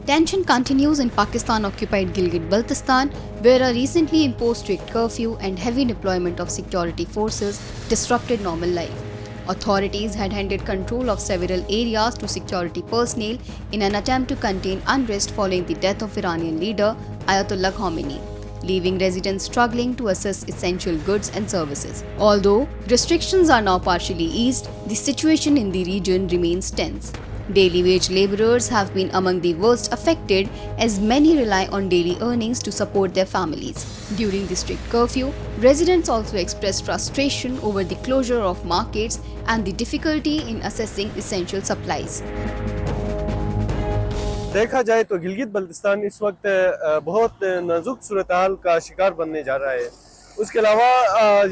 Tension continues in Pakistan-occupied Gilgit-Baltistan, where a recently imposed strict curfew and heavy deployment of security forces disrupted normal life. Authorities had handed control of several areas to security personnel in an attempt to contain unrest following the death of Iranian leader Ayatollah Khomeini, leaving residents struggling to access essential goods and services. Although restrictions are now partially eased, the situation in the region remains tense. Daily wage laborers have been among the worst affected as many rely on daily earnings to support their families. During the strict curfew, residents also expressed frustration over the closure of markets and the difficulty in accessing essential supplies. देखा जाए तो गिलगित बल्तिस्तान इस वक्त बहुत नाजुक सूरत हाल का शिकार बनने जा रहा है। उसके अलावा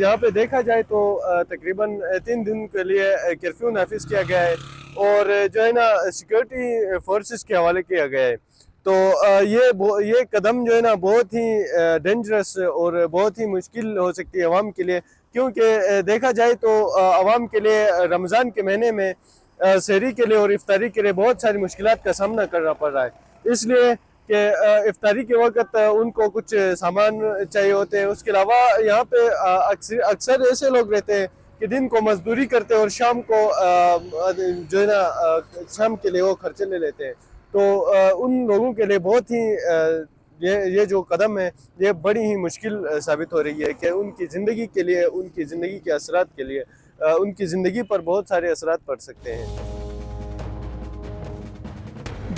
यहाँ पे देखा जाए तो तकरीबन 3 दिन के लिए कर्फ्यू नाफिज किया गया है और जो है ना सिक्योरिटी फोर्सेस के हवाले किया गया है। तो ये कदम जो है ना बहुत ही डेंजरस और बहुत ही मुश्किल हो सकती है अवाम के लिए, क्योंकि देखा जाए तो अवाम के लिए रमज़ान के महीने में सहरी के लिए और इफ्तारी के लिए बहुत सारी मुश्किलात का सामना करना पड़ रहा है, इसलिए कि इफ्तारी के वक्त उनको कुछ सामान चाहिए होते हैं। उसके अलावा यहाँ पे अक्सर ऐसे लोग रहते हैं कि दिन को मजदूरी करते हैं और शाम को जो है ना शाम के लिए वो खर्चे ले लेते हैं। तो उन लोगों के लिए बहुत ही ये जो कदम है ये बड़ी ही मुश्किल साबित हो रही है कि उनकी ज़िंदगी के लिए, उनकी ज़िंदगी के असरात के लिए उनकी ज़िंदगी पर बहुत सारे असरात पड़ सकते हैं।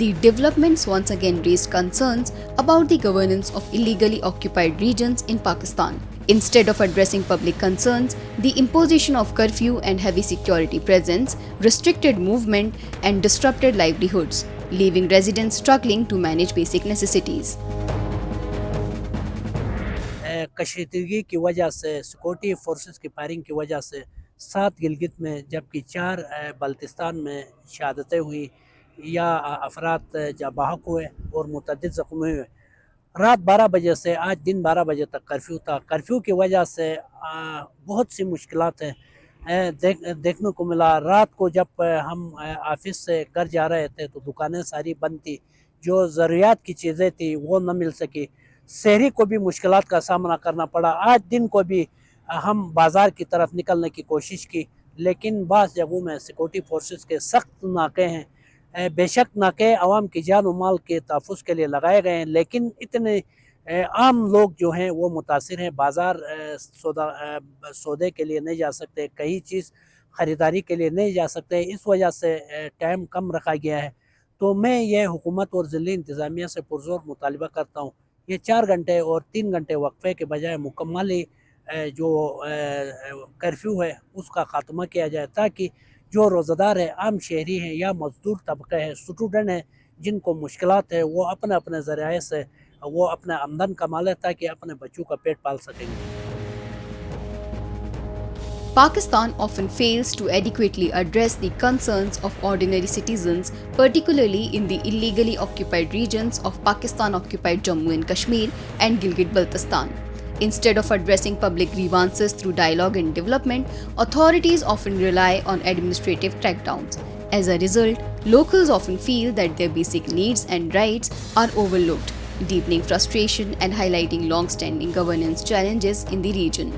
The developments once again raised concerns about the governance of illegally occupied regions in Pakistan. Instead of addressing public concerns, the imposition of curfew and heavy security presence restricted movement and disrupted livelihoods, leaving residents struggling to manage basic necessities. कशीदगी की वजह से, security forces की firing की वजह से 7 गिलगित में जबकि 4 बल्तिस्तान में शहादतें हुई या अफराद जाँ बहक हुए और मुतअद्दिद ज़ख्मी हुए। रात 12 बजे से आज दिन 12 बजे तक कर्फ्यू था। कर्फ्यू की वजह से बहुत सी मुश्किलात हैं देखने को मिला। रात को जब हम ऑफिस से घर जा रहे थे तो दुकानें सारी बंद थी, जो ज़रूरियात की चीज़ें थी वो न मिल सकी। शहरी को भी मुश्किलात का सामना करना पड़ा। आज दिन को भी हम बाज़ार की तरफ निकलने की कोशिश की, लेकिन बाज़ जगहों में सिक्योरिटी फोर्सेस के सख्त नाके हैं। बेशक नाके आवाम की जान और माल के तहफ़्फ़ुज़ के लिए लगाए गए हैं, लेकिन इतने आम लोग जो हैं वो मुतासिर हैं। बाज़ार सौदे के लिए नहीं जा सकते, कई चीज़ ख़रीदारी के लिए नहीं जा सकते, इस वजह से टाइम कम रखा गया है। तो मैं ये हुकूमत और ज़िली इंतज़ामिया से पुरज़ोर मुतालबा करता हूँ, ये 4 घंटे और 3 घंटे वक्फे के बजाय मुकम्मली जो कर्फ्यू है उसका ख़ात्मा किया जाए, ताकि जो रोज़ादार है, आम शहरी हैं या मज़दूर तबका है, स्टूडेंट हैं, जिनको मुश्किलात है, वो अपने अपने ज़राए से वो अपना आमदन कमा लें ताकि अपने बच्चों का पेट पाल सकेंगे। Pakistan often fails to adequately address the concerns of ordinary citizens, particularly in the illegally occupied regions of Pakistan-occupied Jammu and Kashmir and Gilgit-Baltistan. Instead of addressing public grievances through dialogue and development, authorities often rely on administrative crackdowns. As a result, locals often feel that their basic needs and rights are overlooked, deepening frustration and highlighting long-standing governance challenges in the region.